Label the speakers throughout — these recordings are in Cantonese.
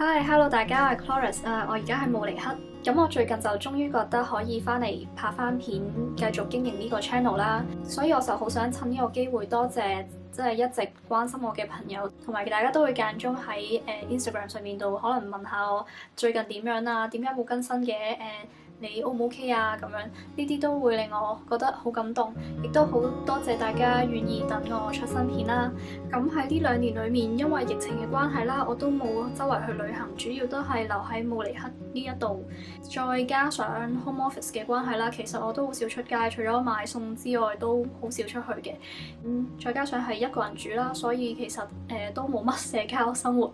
Speaker 1: Hello 大家，我係 Chloris 我而家喺慕尼黑。咁我最近就終於覺得可以翻嚟拍翻片，繼續經營呢個 channel 啦。所以我就好想趁呢個機會多謝即係一直關心我嘅朋友，同埋大家都會間中喺Instagram 上面度可能問下我最近點樣啊，點解冇更新嘅你 O 唔 OK 啊？咁樣呢啲都會令我覺得好感動，亦都好多謝大家願意等我出新片啦。咁喺呢2年裏面，因為疫情嘅關係啦，我都冇周圍去旅行，主要都係留喺慕尼黑呢一度。再加上 home office 嘅關係啦，其實我都好少出街，除咗買餸之外，都好少出去嘅。再加上係一個人住啦，所以其實都冇乜社交生活。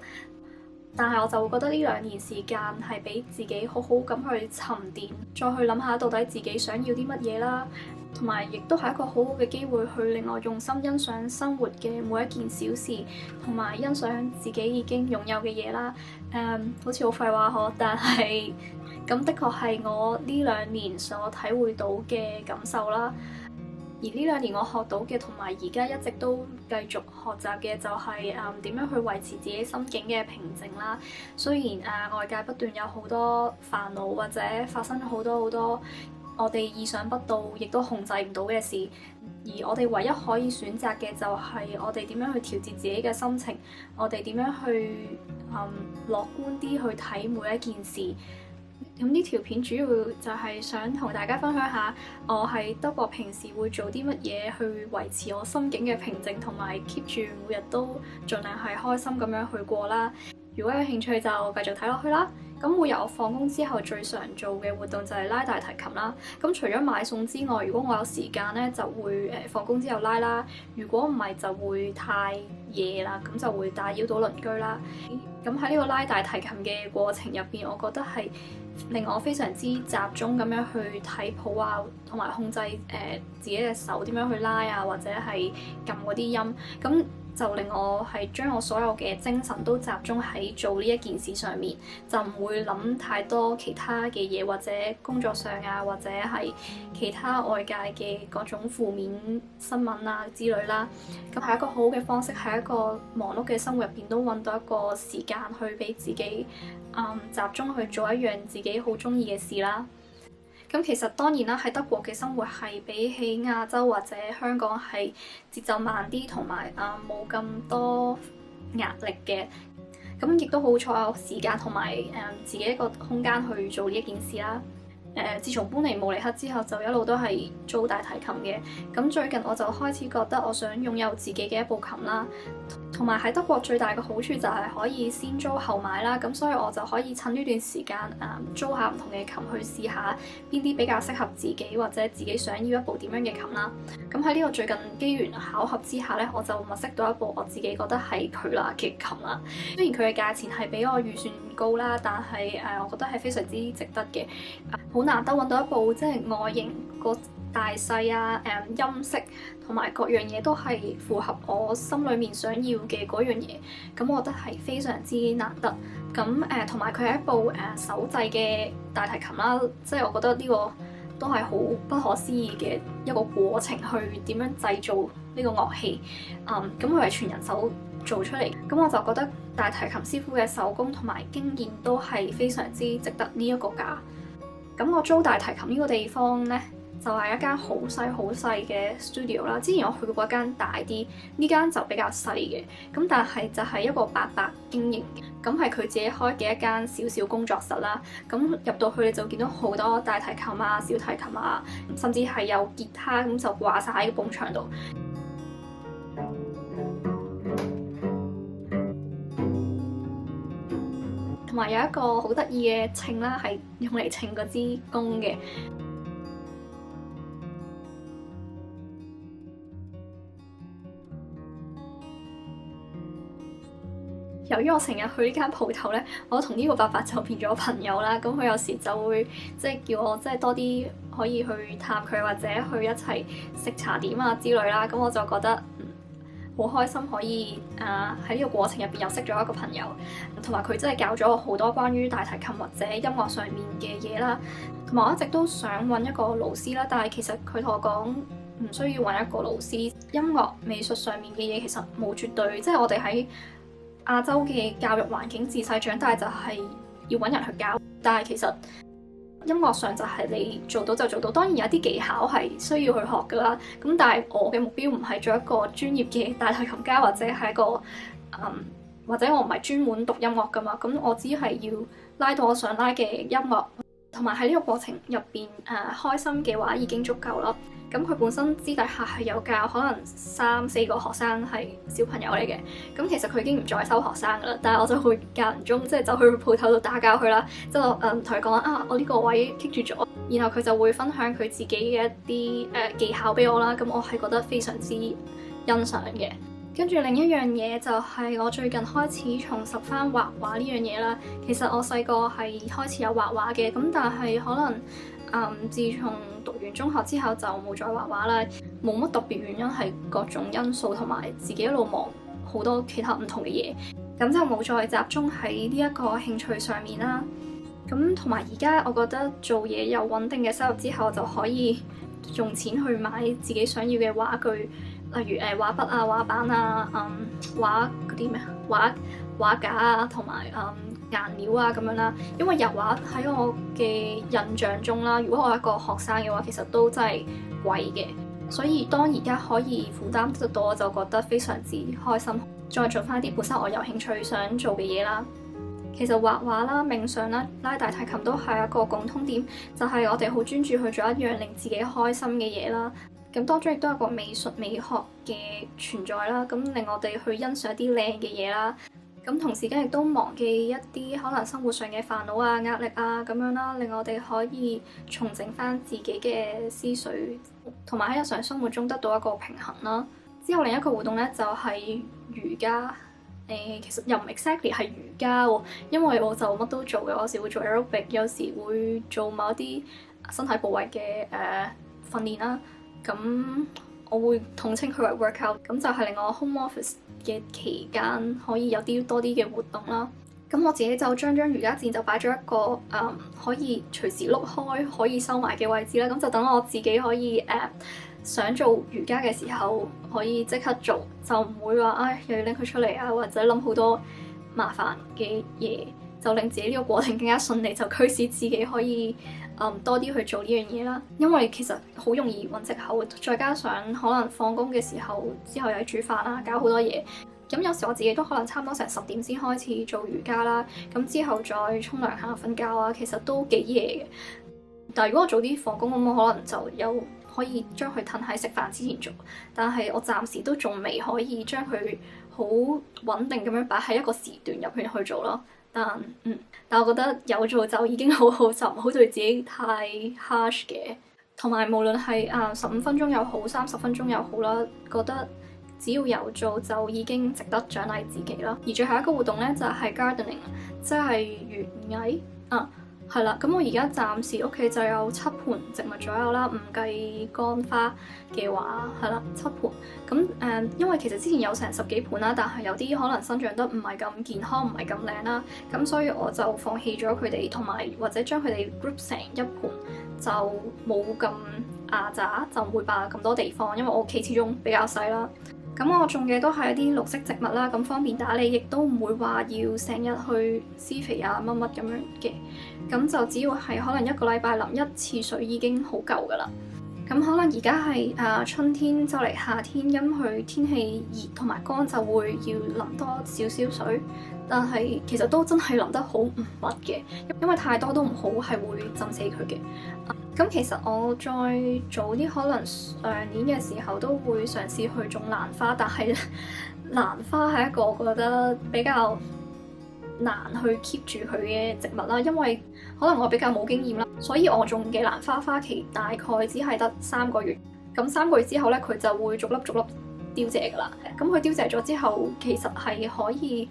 Speaker 1: 但係我就會覺得呢2年時間係俾自己好好咁去沉澱，再去諗下到底自己想要啲乜嘢啦，同埋亦都係一個好好嘅機會去令我用心欣賞生活嘅每一件小事，同埋欣賞自己已經擁有嘅嘢啦。好似好廢話呵，但係咁的確係我呢2年所體會到嘅感受啦。而呢2年我學到嘅，同埋而家一直都繼續學習嘅，就係點樣去維持自己心境嘅平靜啦。雖然外界不斷有好多煩惱，或者發生好多我哋意想不到，亦都控制唔到嘅事，而我哋唯一可以選擇嘅就係我哋點樣去調節自己嘅心情，我哋點樣去樂觀啲去睇每一件事。咁呢條片主要就係想同大家分享下我喺德國平時會做啲乜嘢去維持我心境嘅平靜，同埋 keep 住每日都盡量係開心咁樣去過啦。如果有興趣就繼續睇落去啦。咁每日我放工之後最常做嘅活動就係拉大提琴啦。咁除咗買餸之外，如果我有時間咧，就會放工之後拉啦。如果唔係就會太夜啦，咁就會打擾到鄰居啦。咁喺呢個拉大提琴嘅過程入邊，我覺得係令我非常之集中咁樣去睇譜啊，同埋控制自己嘅手點樣去拉啊，或者係撳嗰啲音，咁就令我係將我所有嘅精神都集中喺做呢一件事上面，就唔會諗太多其他嘅嘢，或者工作上啊，或者係其他外界嘅各種負面新聞啊之類啦。咁係一個好好嘅方式，喺一個忙碌嘅生活入邊都揾到一個時間去俾自己集中去做一樣自己好中意嘅事啦。咁其實當然啦，喺德國嘅生活係比起亞洲或者香港係節奏慢啲，同埋冇咁多壓力嘅。咁亦都好彩有時間同埋自己一個空間去做呢一件事啦。自從搬嚟慕尼黑之後，就一路都係租大提琴嘅。咁最近我就開始覺得我想擁有自己嘅一部琴啦。同埋喺德國最大嘅好處就係可以先租後買啦。咁所以我就可以趁呢段時間租下唔同嘅琴去試下邊啲比較適合自己，或者自己想要一部點樣嘅琴啦。咁喺呢個最近機緣巧合之下咧，我就物色到一部我自己覺得係佢啦嘅琴啦。雖然佢嘅價錢係比我預算高啦，但係我覺得係非常之值得嘅。好難得揾到一部即係外形個大細啊、音色同埋各樣嘢都係符合我心裏面想要嘅嗰樣嘢，咁我覺得係非常之難得。咁同埋佢係一部手製嘅大提琴啦，即係我覺得呢個都係好不可思議嘅一個過程，去點樣製造呢個樂器。咁佢係全人手做出嚟，咁我就覺得大提琴師傅嘅手工同埋經驗都係非常之值得呢一個價。咁我租大提琴呢個地方呢，就係一間好細嘅 studio 啦。之前我去過一間大啲，呢間就比較細嘅。咁但係就係一個伯伯經營嘅，咁係佢自己開嘅一間小工作室啦。咁入到去你就見到好多大提琴啊、小提琴啊，甚至係有吉他咁就掛晒喺個埲牆度。同埋有一個好得意嘅稱啦，係用嚟稱嗰支弓嘅。由於我成日去呢間鋪頭咧，我同呢個伯伯就變咗朋友啦。咁佢有時就會即係叫我即係多啲可以去探佢，或者去一齊食茶點啊之類啦。咁我就覺得好開心，可以喺呢個過程入邊又識咗一個朋友，同埋佢真係教咗我好多關於大提琴或者音樂上面嘅嘢啦。同埋我一直都想揾一個老師啦，但係其實佢同我講唔需要揾一個老師，音樂美術上面嘅嘢其實冇絕對，即係我哋喺亞洲嘅教育環境自細長大就係要揾人去教，但係其實音樂上就係你做到就做到，當然有啲技巧係需要去學噶啦。咁但係我嘅目標唔係做一個專業嘅大提琴家，或者係一個或者我唔係專門讀音樂噶嘛。咁我只係要拉到我想拉嘅音樂，同埋喺呢個過程入邊開心嘅話已經足夠啦。咁佢本身私底下係有教可能3-4個學生係小朋友嚟嘅，咁其實佢已經唔再收學生噶啦，但係我就會間唔中即係走去鋪頭度打攪佢啦，即係我同佢講啊，我呢個位棘住咗，然後佢就會分享佢自己嘅一啲技巧俾我啦，咁我係覺得非常之欣賞嘅。跟住另一樣嘢就係我最近開始重拾翻畫畫呢樣嘢啦。其實我細個係開始有畫畫嘅，咁但係可能自從讀完中學之後就冇再畫畫啦，冇乜特別原因，係各種因素同埋自己一路忙好多其他唔同嘅嘢，咁就冇再集中喺呢一個興趣上面啦。咁同埋而家我覺得做嘢有穩定嘅收入之後，就可以用錢去買自己想要嘅畫具，例如畫筆啊、畫板啊、畫嗰啲咩畫架啊，同埋顏料啊咁樣啦。因為油畫喺我嘅印象中啦，如果我係一個學生嘅話，其實都真係貴嘅。所以當而家可以負擔得到，我就覺得非常之開心。再做翻啲本身我有興趣想做嘅嘢啦。其實畫畫啦、冥想啦、拉大提琴都係一個共通點，就係我哋好專注去做一樣令自己開心嘅嘢啦。咁當中亦都有個美術美學嘅存在啦，咁令我哋去欣賞一啲靚嘅嘢啦。咁同時間亦都忘記一啲可能生活上嘅煩惱啊、壓力啊咁樣啦，令我哋可以重整翻自己嘅思緒，同埋喺日常生活中得到一個平衡啦。之後另一個活動咧就係瑜伽。其實又唔 exactly 係瑜伽喎，因為我就乜都做嘅，有時會做 aerobic，有時會做某一啲身體部位嘅訓練啦。咁我會統稱佢為 workout，咁就係令我 home office 嘅期間可以有啲多啲嘅活動啦。咁我自己就將瑜伽墊就擺咗一個可以隨時碌開、可以收埋嘅位置啦。咁就等我自己可以想做瑜伽嘅時候可以即刻做，就唔會話又要拎佢出嚟啊，或者諗好多麻煩嘅嘢，就令自己呢個過程更加順利，就驅使自己可以多啲去做呢樣嘢啦。因為其實好容易揾藉口，再加上可能放工嘅時候之後又要煮飯啊，搞好多嘢。咁有時我自己都可能差唔多成10點先開始做瑜伽啦，咁之後再沖涼下瞓覺啊，其實都幾夜嘅。但係如果我早啲放工咁，我可能就有可以將佢褪喺食飯之前做，但係我暫時都仲未可以將佢好穩定咁樣擺喺一個時段入邊去做咯。但我覺得有做就已經好好，就唔好對自己太 harsh 嘅。同埋無論係15分鐘又好，30分鐘又好啦，覺得只要有做就已經值得獎勵自己啦。而最後一個活動咧就係 gardening， 即係園藝係啦，咁我而家暫時屋企就有7盆植物左右啦，唔計乾花嘅話係啦7盆。咁因為其實之前有成10幾盆啦，但係有啲可能生長得唔係咁健康，唔係咁靚啦，咁所以我就放棄咗佢哋，同埋或者將佢哋 group 成一盆，就冇咁牙渣，就唔會霸咁多地方，因為我屋企始終比較細啦。咁我種嘅都係一啲綠色植物啦，咁方便打理，亦都唔會話要成日去施肥啊乜乜咁樣嘅。咁就只要係可能1個禮拜淋1次水已經好夠噶啦。咁可能而家係春天就嚟夏天，咁佢天氣熱同埋乾就會要淋多少少水，但係其實都真係淋得好唔密嘅，因為太多都唔好，係會浸死佢嘅。咁其實我再早啲，可能上年嘅時候都會嘗試去種蘭花，但係蘭花係一個我覺得比較難去 keep 住佢嘅植物啦，因為可能我比較冇經驗啦，所以我種嘅蘭花花期大概只係得3個月。咁3個月之後咧，佢就會逐粒凋謝噶啦。咁佢凋謝咗之後，其實係可以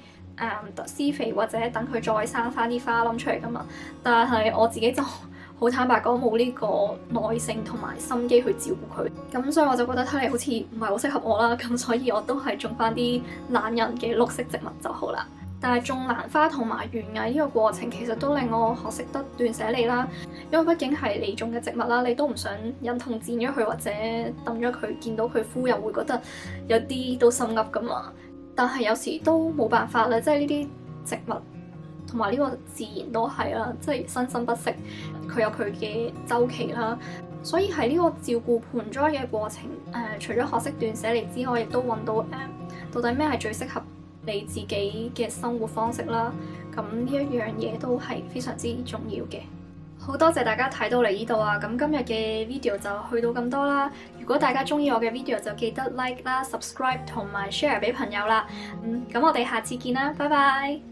Speaker 1: 施肥或者等佢再生翻啲花冧出嚟噶嘛。但係我自己就好坦白講，冇呢個耐性同埋心機去照顧佢，咁所以我就覺得睇嚟好似唔係好適合我啦。咁所以我都係種翻啲懶人嘅綠色植物就好啦。但係種蘭花同埋園藝呢個過程，其實都令我學識得斷捨離啦。因為畢竟係你種嘅植物啦，你都唔想忍痛剪咗佢或者抌咗佢，見到佢枯又會覺得有啲都心噏噶嘛。但係有時都冇辦法啦，即係呢啲植物同埋呢個自然都係啦，即係生生不息，佢有佢嘅週期啦。所以喺呢個照顧盆栽嘅過程，除咗學識斷捨離之外，亦都揾到到底咩係最適合你自己嘅生活方式啦。咁呢一樣嘢都係非常之重要嘅。好多謝大家睇到嚟呢度啊！咁今日嘅 video 就去到咁多啦。如果大家中意我嘅 video，就記得 like 啦、subscribe 同埋 share 俾朋友啦。咁我哋下次見啦，拜拜。